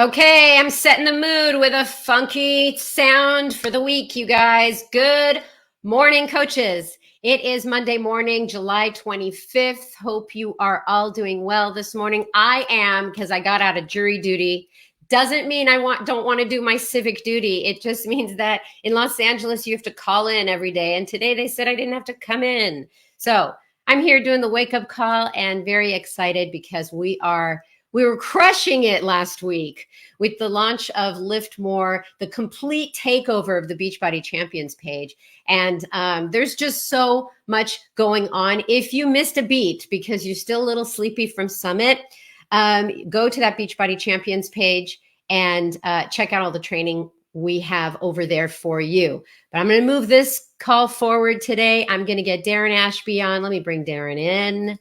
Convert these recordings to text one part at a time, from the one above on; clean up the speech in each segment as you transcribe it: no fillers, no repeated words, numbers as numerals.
Okay, I'm setting the mood with a funky sound for the week, you guys. Good morning, coaches. It is Monday morning, July 25th. Hope you are all doing well this morning. I am, because I got out of jury duty. Doesn't mean I don't want to do my civic duty. It just means that in Los Angeles, you have to call in every day. And today they said I didn't have to come in. So I'm here doing the wake-up call and very excited because we were crushing it last week with the launch of Lift More, the complete takeover of the Beachbody Champions page. And there's just so much going on. If you missed a beat because you're still a little sleepy from Summit, go to that Beachbody Champions page and check out all the training we have over there for you. But I'm going to move this call forward today. I'm going to get Darren Ashby on. Let me bring Darren in.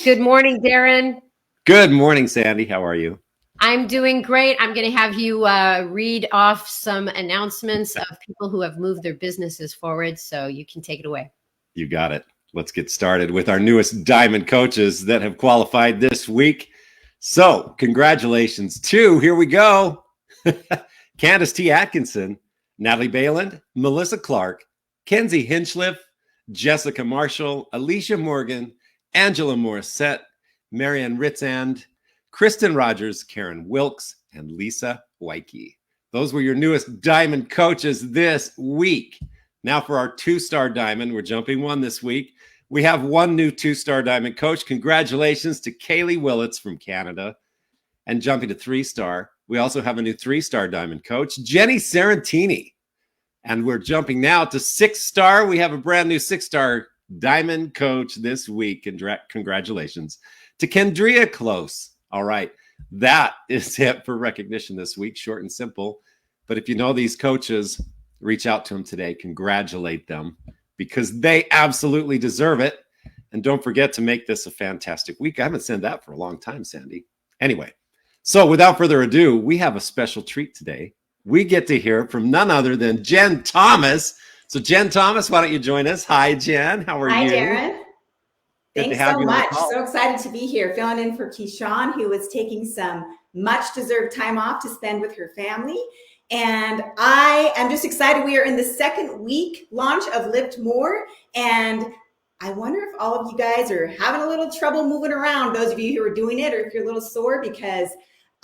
Good morning, Darren. Good morning, Sandy. How are you? I'm doing great. I'm going to have you read off some announcements of people who have moved their businesses forward, so you can take it away. You got it. Let's get started with our newest Diamond coaches that have qualified this week. So congratulations to, here we go, Candace T. Atkinson, Natalie Bayland, Melissa Clark, Kenzie Hinchliff, Jessica Marshall, Alicia Morgan, Angela Morissette, Marianne Ritzand, Kristen Rogers, Karen Wilkes, and Lisa Wyke. Those were your newest Diamond coaches this week. Now for our 2-star Diamond, we're jumping one this week. We have one new 2-star Diamond coach. Congratulations to Kaylee Willits from Canada. And jumping to 3-star, we also have a new 3-star Diamond coach, Jenny Sarantini. And we're jumping now to 6-star. We have a brand new 6-star Diamond coach this week. And congratulations to Kendria Close. All right, that is it for recognition this week, short and simple. But if you know these coaches, reach out to them today, congratulate them, because they absolutely deserve it. And don't forget to make this a fantastic week. I haven't said that for a long time, Sandy. Anyway, so without further ado, we have a special treat today. We get to hear from none other than Jen Thomas. So Jen Thomas, why don't you join us? Hi, Jen. How are you? Hi, Darren. Thanks so much. So excited to be here, filling in for Keyshawn, who was taking some much-deserved time off to spend with her family. And I am just excited. We are in the second week launch of Lift More. And I wonder if all of you guys are having a little trouble moving around, those of you who are doing it, or if you're a little sore, because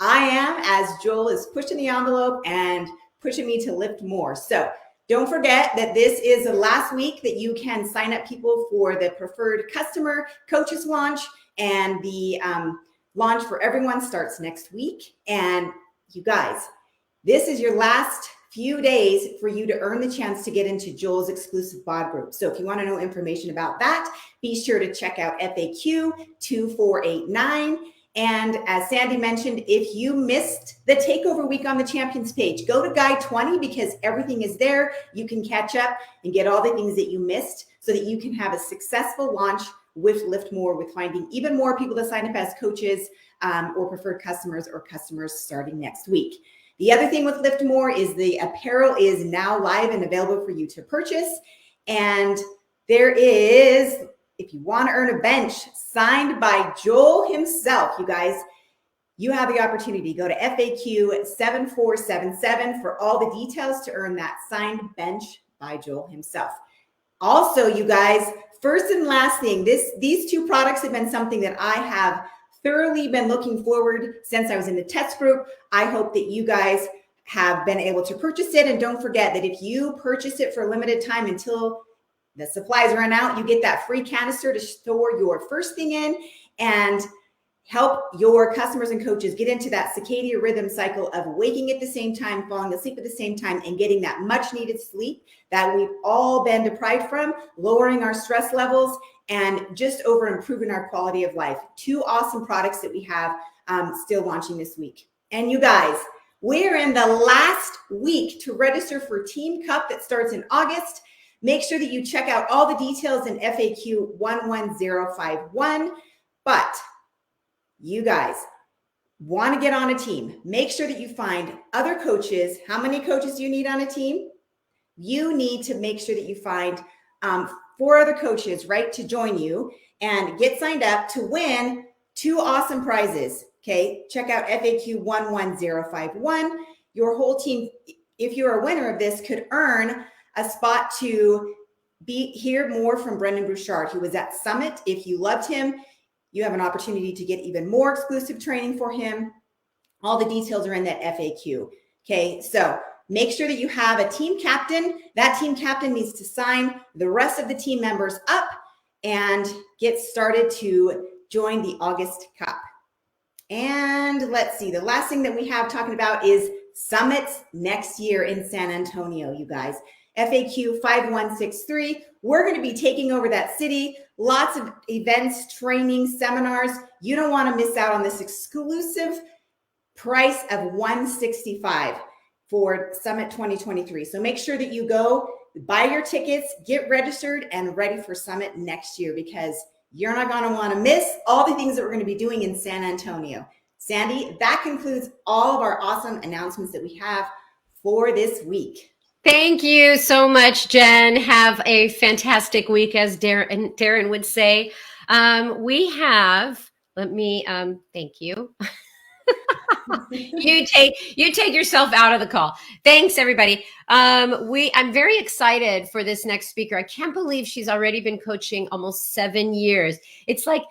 I am, as Joel is pushing the envelope and pushing me to lift more. So don't forget that this is the last week that you can sign up people for the preferred customer coaches launch, and the launch for everyone starts next week. And you guys, this is your last few days for you to earn the chance to get into Joel's exclusive bod group. So if you want to know information about that, be sure to check out FAQ 2489. And as Sandy mentioned, if you missed the takeover week on the Champions page, go to Guide 20, because everything is there. You can catch up and get all the things that you missed so that you can have a successful launch with Lift More, with finding even more people to sign up as coaches or preferred customers, or customers starting next week. The other thing with Lift More is the apparel is now live and available for you to purchase. And there is, if you want to earn a bench signed by Joel himself, you guys, you have the opportunity to go to FAQ 7477 for all the details to earn that signed bench by Joel himself. Also, you guys, first and last thing, these two products have been something that I have thoroughly been looking forward since I was in the test group. I hope that you guys have been able to purchase it. And don't forget that if you purchase it for a limited time until the supplies run out, you get that free canister to store your first thing in and help your customers and coaches get into that circadian rhythm cycle of waking at the same time, falling asleep at the same time, and getting that much needed sleep that we've all been deprived from, lowering our stress levels, and just over improving our quality of life. Two awesome products that we have still launching this week. And you guys, we're in the last week to register for Team Cup that starts in August. Make sure that you check out all the details in FAQ 11051. But you guys want to get on a team. Make sure that you find other coaches. How many coaches do you need on a team? You need to make sure that you find 4 other coaches, right, to join you and get signed up to win 2 awesome prizes. Okay, check out FAQ 11051. Your whole team, if you're a winner of this, could earn a spot to hear more from Brendon Burchard, who was at Summit. If you loved him, you have an opportunity to get even more exclusive training for him. All the details are in that FAQ. Okay, so make sure that you have a team captain. That team captain needs to sign the rest of the team members up and get started to join the August Cup. And let's see, the last thing that we have talking about is summits next year in San Antonio, you guys. FAQ 5163. We're going to be taking over that city. Lots of events, training, seminars. You don't want to miss out on this exclusive price of $165 for Summit 2023. So make sure that you go buy your tickets, get registered, and ready for Summit next year, because you're not going to want to miss all the things that we're going to be doing in San Antonio. Sandy, that concludes all of our awesome announcements that we have for this week. Thank you so much, Jen. Have a fantastic week, as Darren would say. We have, thank you. You take yourself out of the call. Thanks, everybody. I'm very excited for this next speaker. I can't believe she's already been coaching almost 7 years. It's like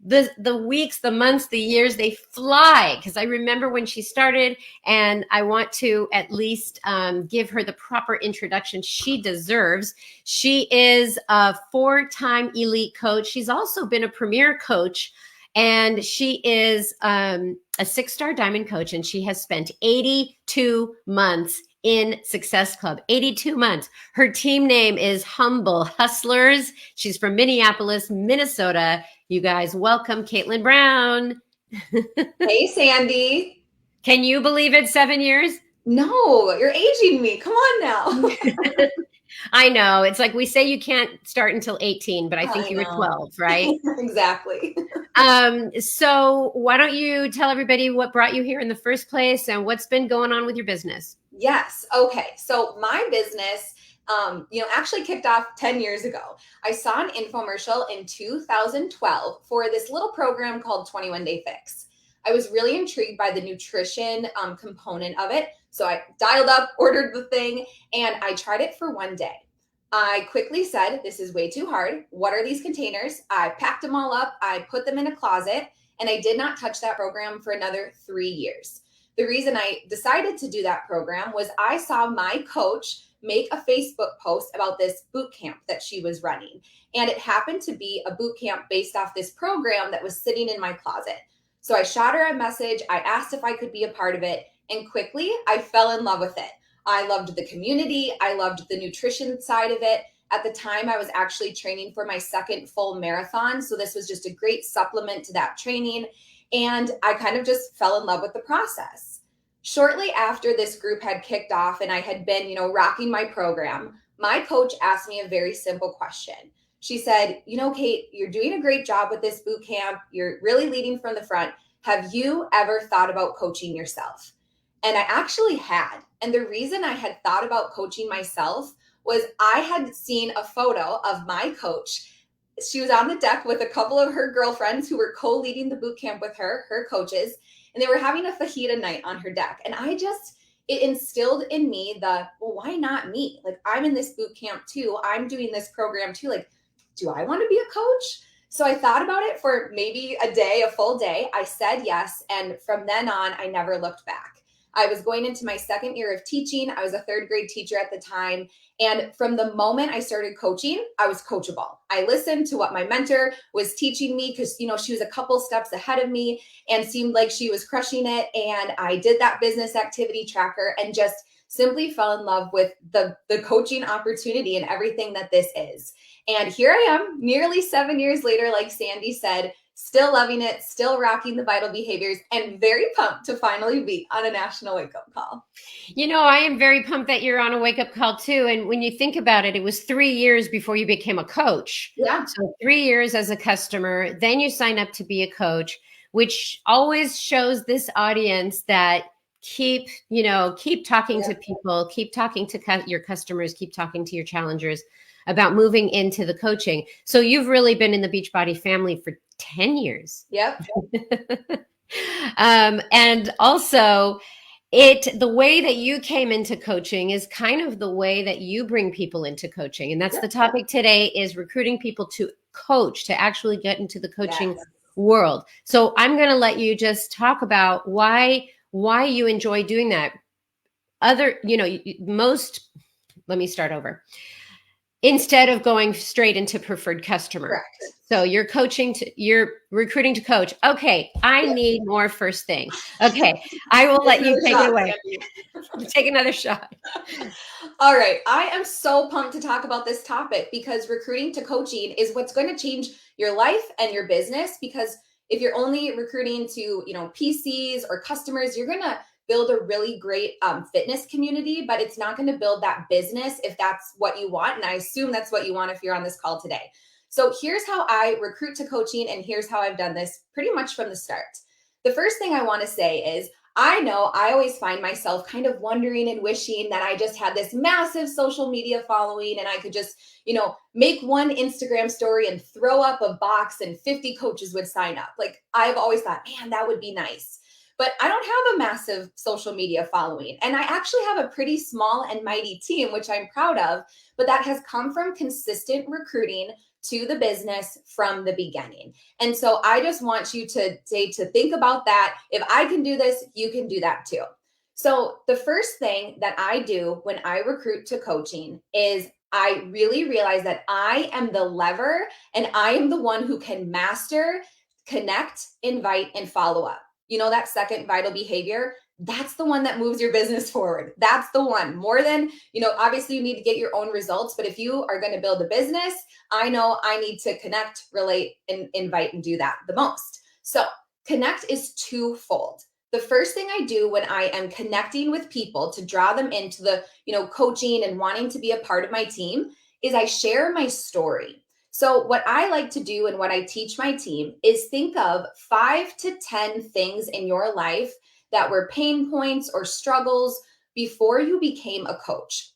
the weeks, the months, the years, they fly, because I remember when she started, and I want to at least give her the proper introduction she deserves. She is a 4-time elite coach. She's also been a premier coach, and she is a 6-star diamond coach, and she has spent 82 months in Success Club. 82 months. Her team name is Humble Hustlers. She's from Minneapolis, Minnesota. You guys, welcome Caitlin Brown. Hey, Sandy. Can you believe it? 7 years? No, you're aging me. Come on now. I know. It's like we say you can't start until 18, but I think you were 12, right? Exactly. So why don't you tell everybody what brought you here in the first place and what's been going on with your business? Yes. Okay. So my business, actually kicked off 10 years ago. I saw an infomercial in 2012 for this little program called 21 Day Fix. I was really intrigued by the nutrition component of it. So I dialed up, ordered the thing, and I tried it for 1 day. I quickly said, this is way too hard. What are these containers? I packed them all up. I put them in a closet, and I did not touch that program for another 3 years. The reason I decided to do that program was I saw my coach make a Facebook post about this boot camp that she was running. And it happened to be a boot camp based off this program that was sitting in my closet. So I shot her a message. I asked if I could be a part of it. And quickly, I fell in love with it. I loved the community. I loved the nutrition side of it. At the time, I was actually training for my second full marathon. So this was just a great supplement to that training. And I kind of just fell in love with the process. Shortly after this group had kicked off and I had been, rocking my program, my coach asked me a very simple question. She said, Kate, you're doing a great job with this boot camp. You're really leading from the front. Have you ever thought about coaching yourself? And I actually had. And the reason I had thought about coaching myself was I had seen a photo of my coach. She was on the deck with a couple of her girlfriends who were co-leading the boot camp with her coaches, and they were having a fajita night on her deck. And it instilled in me why not me? Like, I'm in this boot camp too. I'm doing this program too. Like, do I want to be a coach? So I thought about it for maybe a full day. I said yes. And from then on, I never looked back. I was going into my second year of teaching. I was a 3rd grade teacher at the time. And from the moment I started coaching, I was coachable. I listened to what my mentor was teaching me because, she was a couple steps ahead of me and seemed like she was crushing it. And I did that business activity tracker and just simply fell in love with the coaching opportunity and everything that this is. And here I am, nearly 7 years later, like Sandy said, still loving it, still rocking the vital behaviors, and very pumped to finally be on a national wake-up call. I am very pumped that you're on a wake-up call too. And when you think about it, it was 3 years before you became a coach. Yeah. So 3 years as a customer, then you sign up to be a coach, which always shows this audience that keep talking to people, keep talking to your customers, keep talking to your challengers about moving into the coaching. So you've really been in the Beachbody family for 10 years. Yep. And also, the way that you came into coaching is kind of the way that you bring people into coaching. And that's the topic today, is recruiting people to coach, to actually get into the coaching world. So I'm going to let you just talk about why you enjoy doing that. Let me start over. Instead of going straight into preferred customer. Correct. So you're recruiting to coach. Okay, I need more first thing. Okay, I will let you take it away. Take another shot. All right. I am so pumped to talk about this topic, because recruiting to coaching is what's going to change your life and your business. Because if you're only recruiting to, PCs or customers, you're going to build a really great fitness community, but it's not going to build that business if that's what you want. And I assume that's what you want if you're on this call today. So here's how I recruit to coaching, and here's how I've done this pretty much from the start. The first thing I want to say is, I know I always find myself kind of wondering and wishing that I just had this massive social media following and I could just, make one Instagram story and throw up a box and 50 coaches would sign up. Like, I've always thought, man, that would be nice. But I don't have a massive social media following. And I actually have a pretty small and mighty team, which I'm proud of, but that has come from consistent recruiting to the business from the beginning. And so I just want you to think about that. If I can do this, you can do that too. So the first thing that I do when I recruit to coaching is I really realize that I am the lever, and I am the one who can master, connect, invite, and follow up. That second vital behavior, that's the one that moves your business forward. That's the one. More than, obviously you need to get your own results, but if you are going to build a business, I know I need to connect, relate, and invite, and do that the most. So connect is twofold. The first thing I do when I am connecting with people to draw them into the, coaching and wanting to be a part of my team, is I share my story. So what I like to do and what I teach my team is think of 5 to 10 things in your life that were pain points or struggles before you became a coach.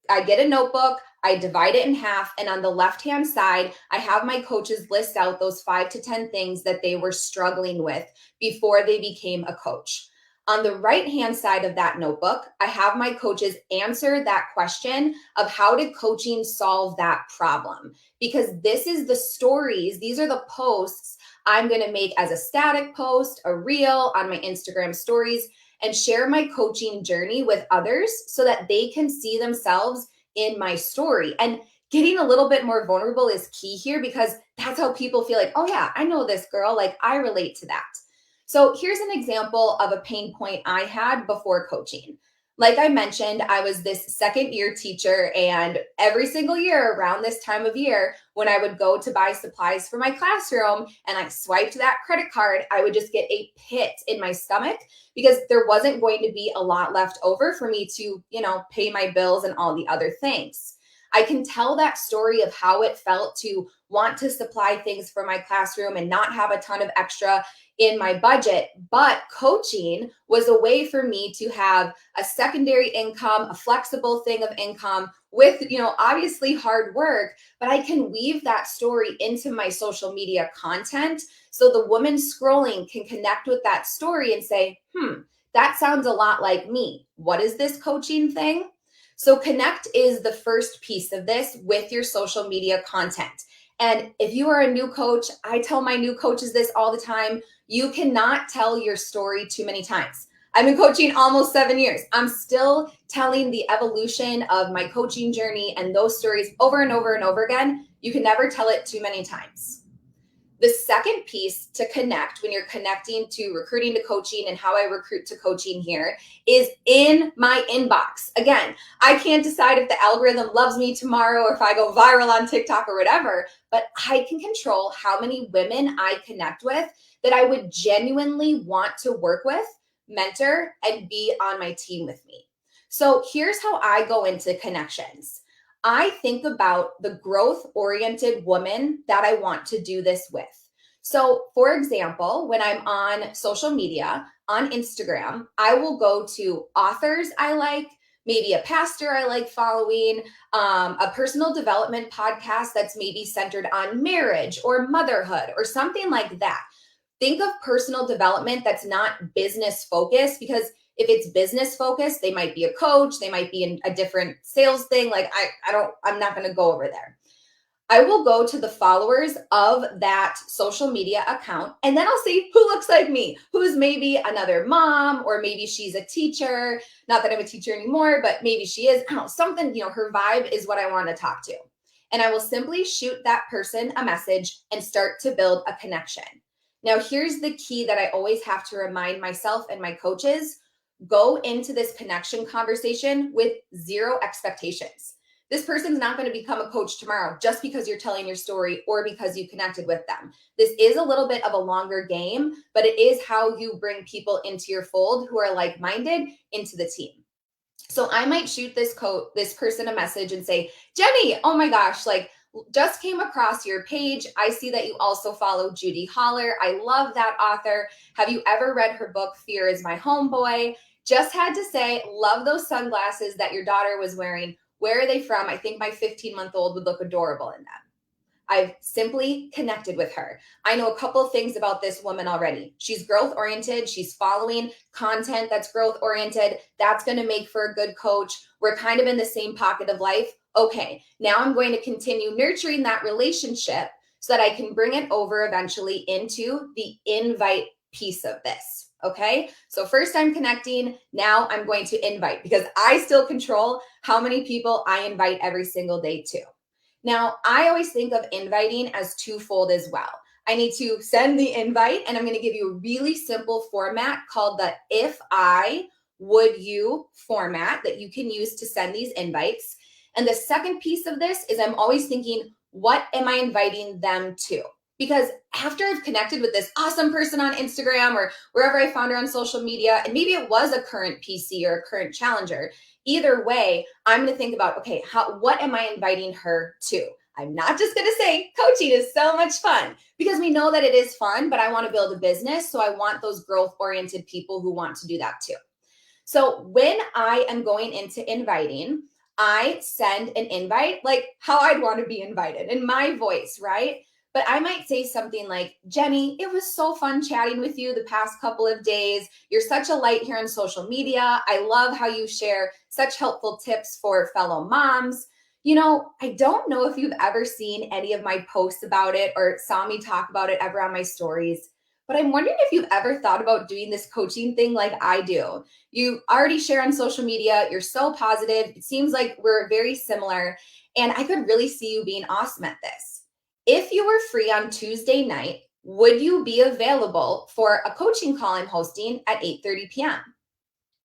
I get a notebook, I divide it in half, and on the left-hand side, I have my coaches list out those 5 to 10 things that they were struggling with before they became a coach. On the right-hand side of that notebook, I have my coaches answer that question of how did coaching solve that problem? Because this is the stories, these are the posts I'm going to make as a static post, a reel on my Instagram stories, and share my coaching journey with others so that they can see themselves in my story. And getting a little bit more vulnerable is key here, because that's how people feel like, oh yeah, I know this girl, like I relate to that. So here's an example of a pain point I had before coaching. Like I mentioned, I was this second-year teacher, and every single year around this time of year, when I would go to buy supplies for my classroom and I swiped that credit card, I would just get a pit in my stomach, because there wasn't going to be a lot left over for me to, pay my bills and all the other things. I can tell that story of how it felt to want to supply things for my classroom and not have a ton of extra in my budget, but coaching was a way for me to have a secondary income, a flexible thing of income with, obviously hard work, but I can weave that story into my social media content. So the woman scrolling can connect with that story and say, that sounds a lot like me. What is this coaching thing? So connect is the first piece of this with your social media content. And if you are a new coach, I tell my new coaches this all the time, you cannot tell your story too many times. I've been coaching almost 7 years. I'm still telling the evolution of my coaching journey and those stories over and over and over again. You can never tell it too many times. The second piece to connect when you're connecting to recruiting to coaching and how I recruit to coaching here is in my inbox. Again, I can't decide if the algorithm loves me tomorrow or if I go viral on TikTok or whatever, but I can control how many women I connect with that I would genuinely want to work with, mentor, and be on my team with me. So here's how I go into connections. I think about the growth-oriented woman that I want to do this with. So for example, when I'm on social media, on Instagram, I will go to authors I like, maybe a pastor I like following, a personal development podcast that's maybe centered on marriage or motherhood or something like that. think of personal development that's not business focused, because if it's business focused, they might be a coach, they might be in a different sales thing. Like I'm not going to go over there. I will go to the followers of that social media account, and then I'll see who looks like me, who's maybe another mom, or maybe she's a teacher. Not that I'm a teacher anymore, but maybe she is. I don't know, something, her vibe is what I want to talk to. And I will simply shoot that person a message and start to build a connection. Now, here's the key that I always have to remind myself and my coaches: go into this connection conversation with zero expectations. This person's not going to become a coach tomorrow just because you're telling your story or because you connected with them. This is a little bit of a longer game, but it is how you bring people into your fold who are like-minded into the team. So I might shoot this person a message and say, Jenny, oh my gosh, just came across your page. I see that you also follow Judy Holler. I love that author. Have you ever read her book, Fear is My Homeboy? Just had to say, love those sunglasses that your daughter was wearing. Where are they from? I think my 15-month-old would look adorable in them. I've simply connected with her. I know a couple of things about this woman already. She's growth-oriented. She's following content that's growth-oriented. That's going to make for a good coach. We're kind of in the same pocket of life. Okay, now I'm going to continue nurturing that relationship so that I can bring it over eventually into the invite piece of this. Okay, so first I'm connecting. Now I'm going to invite, because I still control how many people I invite every single day too. Now, I always think of inviting as twofold as well. I need to send the invite, and I'm going to give you a really simple format called the if I, would you format that you can use to send these invites. And the second piece of this is I'm always thinking, what am I inviting them to? Because after I've connected with this awesome person on Instagram or wherever I found her on social media, and maybe it was a current PC or a current challenger, either way, I'm going to think about, okay, what am I inviting her to? I'm not just going to say coaching is so much fun, because we know that it is fun, but I want to build a business. So I want those growth-oriented people who want to do that too. So when I am going into inviting, I send an invite like how I'd want to be invited in my voice, right? But I might say something like, Jenny, it was so fun chatting with you the past couple of days. You're such a light here on social media. I love how you share such helpful tips for fellow moms. I don't know if you've ever seen any of my posts about it or saw me talk about it ever on my stories, but I'm wondering if you've ever thought about doing this coaching thing like I do. You already share on social media. You're so positive. It seems like we're very similar, and I could really see you being awesome at this. If you were free on Tuesday night, would you be available for a coaching call I'm hosting at 8:30 p.m.?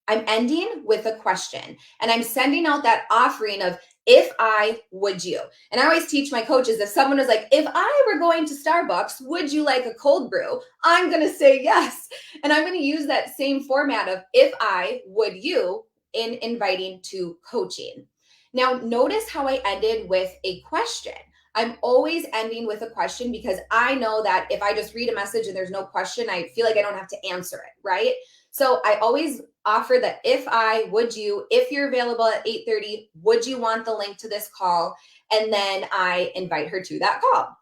I'm ending with a question, and I'm sending out that offering of if I, would you? And I always teach my coaches, if someone is like, if I were going to Starbucks, would you like a cold brew? I'm going to say yes. And I'm going to use that same format of if I, would you in inviting to coaching. Now, notice how I ended with a question. I'm always ending with a question because I know that if I just read a message and there's no question, I feel like I don't have to answer it, right? So I always offer that if I, would you, if you're available at 8:30, would you want the link to this call? And then I invite her to that call.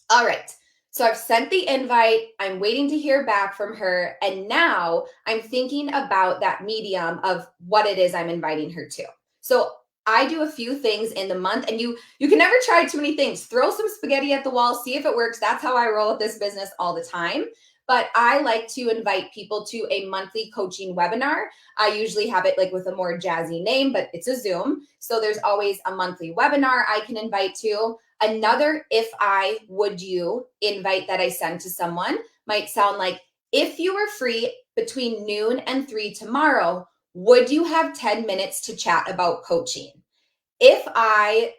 All right. So I've sent the invite. I'm waiting to hear back from her. And now I'm thinking about that medium of what it is I'm inviting her to. So I do a few things in the month, and you can never try too many things. Throw some spaghetti at the wall, see if it works. That's how I roll with this business all the time. But I like to invite people to a monthly coaching webinar. I usually have it like with a more jazzy name, but it's a Zoom. So there's always a monthly webinar I can invite to. Another if I, would you invite that I send to someone might sound like, if you were free between noon and 3 tomorrow, would you have 10 minutes to chat about coaching? If I,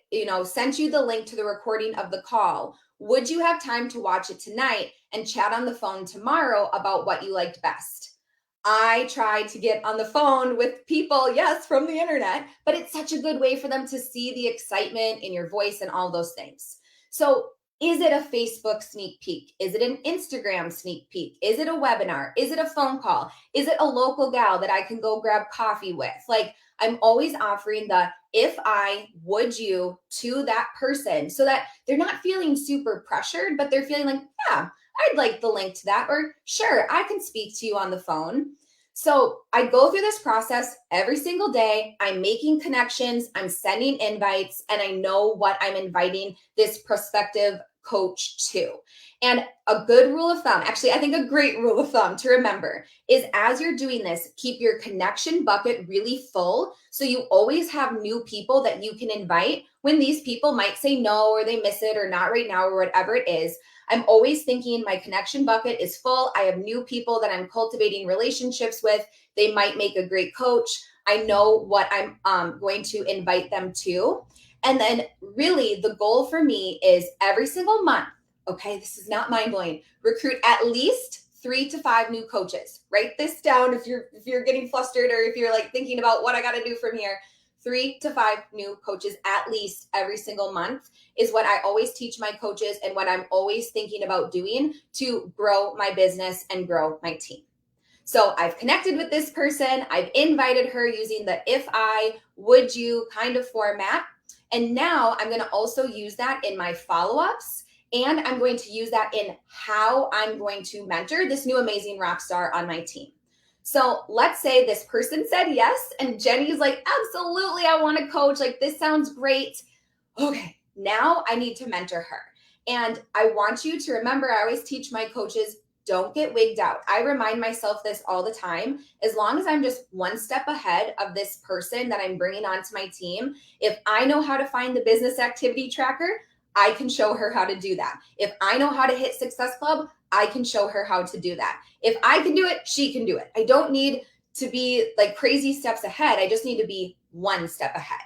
sent you the link to the recording of the call, would you have time to watch it tonight and chat on the phone tomorrow about what you liked best? I try to get on the phone with people, yes, from the internet, but it's such a good way for them to see the excitement in your voice and all those things. So is it a Facebook sneak peek? Is it an Instagram sneak peek? Is it a webinar? Is it a phone call? Is it a local gal that I can go grab coffee with? Like, I'm always offering the if I, would you to that person so that they're not feeling super pressured, but they're feeling like, yeah, I'd like the link to that. Or sure, I can speak to you on the phone. So I go through this process every single day. I'm making connections, I'm sending invites, and I know what I'm inviting this prospective coach to. And a good rule of thumb, actually, I think a great rule of thumb to remember is as you're doing this, keep your connection bucket really full. So you always have new people that you can invite when these people might say no, or they miss it, or not right now, or whatever it is. I'm always thinking my connection bucket is full. I have new people that I'm cultivating relationships with. They might make a great coach. I know what I'm going to invite them to. And then really the goal for me is every single month, okay, this is not mind-blowing, recruit at least 3 to 5 new coaches. Write this down if you're getting flustered, or if you're like thinking about what I got to do from here. 3 to 5 new coaches at least every single month is what I always teach my coaches, and what I'm always thinking about doing to grow my business and grow my team. So I've connected with this person. I've invited her using the if I, would you kind of format. And now I'm going to also use that in my follow-ups, and I'm going to use that in how I'm going to mentor this new amazing rock star on my team. So let's say this person said yes, and Jenny's like, absolutely, I want to coach. Like, this sounds great. Okay, now I need to mentor her. And I want you to remember, I always teach my coaches, don't get wigged out. I remind myself this all the time. As long as I'm just one step ahead of this person that I'm bringing onto my team, if I know how to find the business activity tracker, I can show her how to do that. If I know how to hit Success Club, I can show her how to do that. If I can do it, she can do it. I don't need to be like crazy steps ahead. I just need to be one step ahead.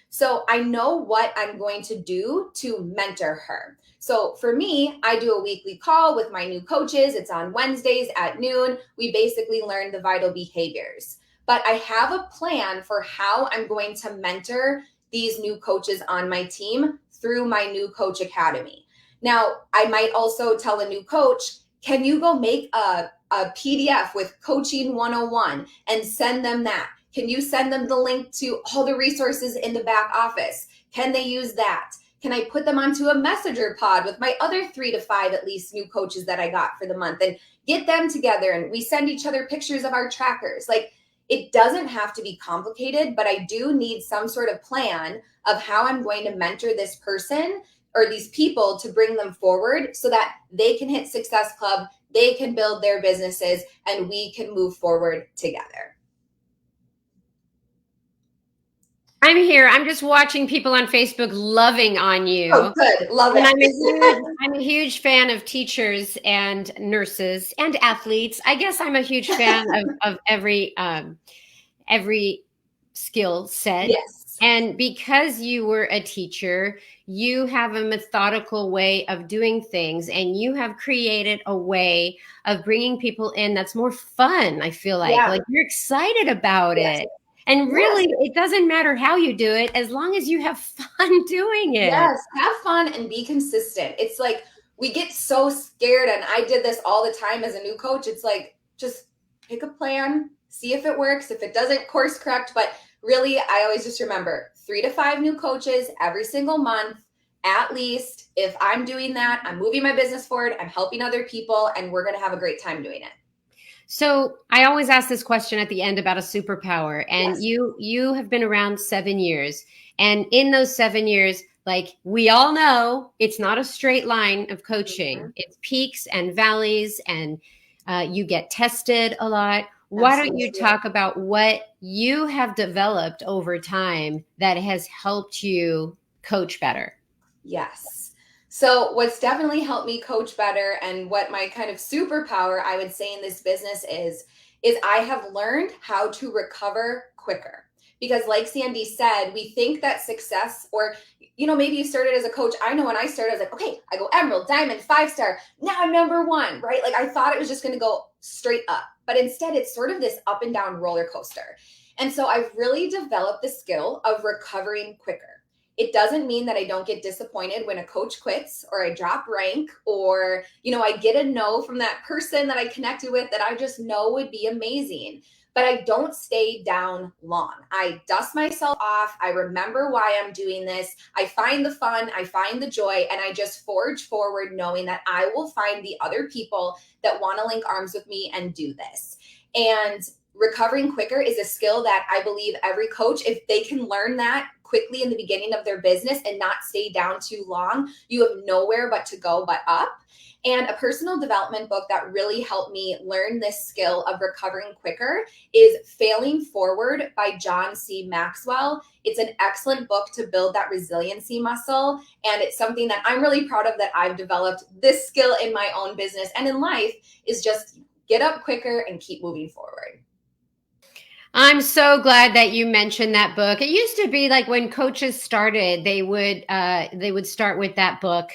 So I know what I'm going to do to mentor her. So for me, I do a weekly call with my new coaches. It's on Wednesdays at noon. We basically learn the vital behaviors. But I have a plan for how I'm going to mentor these new coaches on my team through my New Coach Academy. Now, I might also tell a new coach, can you go make a PDF with Coaching 101 and send them that? Can you send them the link to all the resources in the back office? Can they use that? Can I put them onto a messenger pod with my other 3 to 5 at least new coaches that I got for the month, and get them together and we send each other pictures of our trackers? Like, it doesn't have to be complicated, but I do need some sort of plan of how I'm going to mentor this person or these people to bring them forward so that they can hit Success Club, they can build their businesses, and we can move forward together. I'm here. I'm just watching people on Facebook loving on you. Oh, good. Love it. And I'm a huge fan of teachers and nurses and athletes. I guess I'm a huge fan of every skill set. Yes. And because you were a teacher, you have a methodical way of doing things, and you have created a way of bringing people in that's more fun. I feel like you're excited about it. And really, it doesn't matter how you do it, as long as you have fun doing it. Yes, have fun and be consistent. It's like we get so scared, and I did this all the time as a new coach. It's like, just pick a plan, see if it works. If it doesn't, course correct. But really, I always just remember 3 to 5 new coaches every single month, at least. If I'm doing that, I'm moving my business forward, I'm helping other people, and we're going to have a great time doing it. So I always ask this question at the end about a superpower, and you have been around 7 years, and in those 7 years, like we all know, it's not a straight line of coaching. Mm-hmm. It's peaks and valleys, and you get tested a lot. Why don't you talk about what you have developed over time that has helped you coach better? Yes. So what's definitely helped me coach better, and what my kind of superpower I would say in this business is I have learned how to recover quicker. Because like Sandy said, we think that success, or, you know, maybe you started as a coach. I know when I started, I was like, okay, I go Emerald, Diamond, 5-star. Now I'm number 1, right? Like I thought it was just going to go straight up, but instead it's sort of this up and down roller coaster. And so I've really developed the skill of recovering quicker. It doesn't mean that I don't get disappointed when a coach quits, or I drop rank, or, you know, I get a no from that person that I connected with that I just know would be amazing. but I don't stay down long. I dust myself off. I remember why I'm doing this. I find the fun, I find the joy, and I just forge forward knowing that I will find the other people that want to link arms with me and do this. And recovering quicker is a skill that I believe every coach, if they can learn that quickly in the beginning of their business and not stay down too long, you have nowhere but to go but up. And a personal development book that really helped me learn this skill of recovering quicker is Failing Forward by John C. Maxwell. It's an excellent book to build that resiliency muscle. And it's something that I'm really proud of, that I've developed this skill in my own business and in life, is just get up quicker and keep moving forward. I'm so glad that you mentioned that book. It used to be like when coaches started, they would start with that book,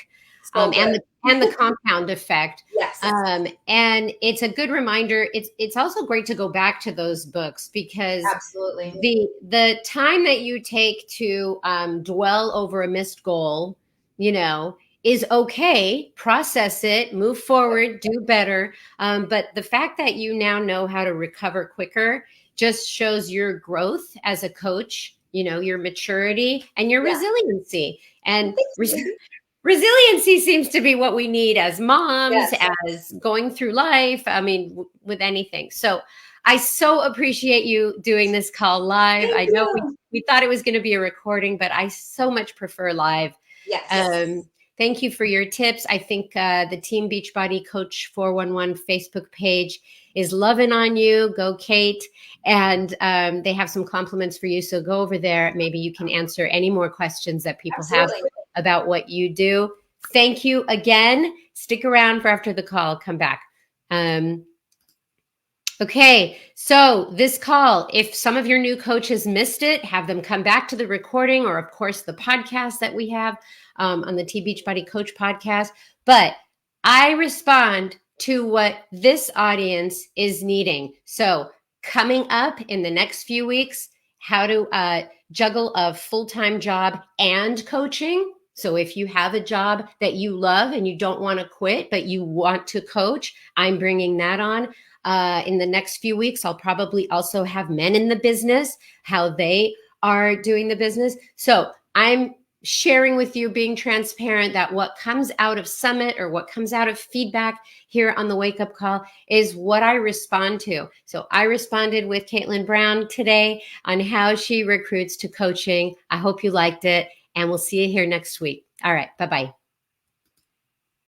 and the compound effect. Yes. And it's a good reminder. It's also great to go back to those books, because absolutely the time that you take to dwell over a missed goal, is okay. Process it, move forward, do better. But the fact that you now know how to recover quicker just shows your growth as a coach, your maturity and your resiliency. And resiliency seems to be what we need as moms, as going through life. I mean, with anything. So I so appreciate you doing this call live. I know we thought it was going to be a recording, but I so much prefer live. Yes. Thank you for your tips. I think the Team Beachbody Coach 411 Facebook page is loving on you. Go, Kate. And they have some compliments for you. So go over there. Maybe you can answer any more questions that people have about what you do. Thank you again. Stick around for after the call. Come back. Okay, so this call, if some of your new coaches missed it, have them come back to the recording, or of course the podcast that we have on the Team Beachbody Coach podcast. But I respond to what this audience is needing. So coming up in the next few weeks, how to juggle a full-time job and coaching. So if you have a job that you love and you don't want to quit, but you want to coach, I'm bringing that on. In the next few weeks, I'll probably also have men in the business, how they are doing the business. So I'm sharing with you, being transparent, that what comes out of Summit or what comes out of feedback here on the Wake Up Call is what I respond to. So I responded with Caitlin Brown today on how she recruits to coaching. I hope you liked it, and we'll see you here next week. All right. Bye-bye.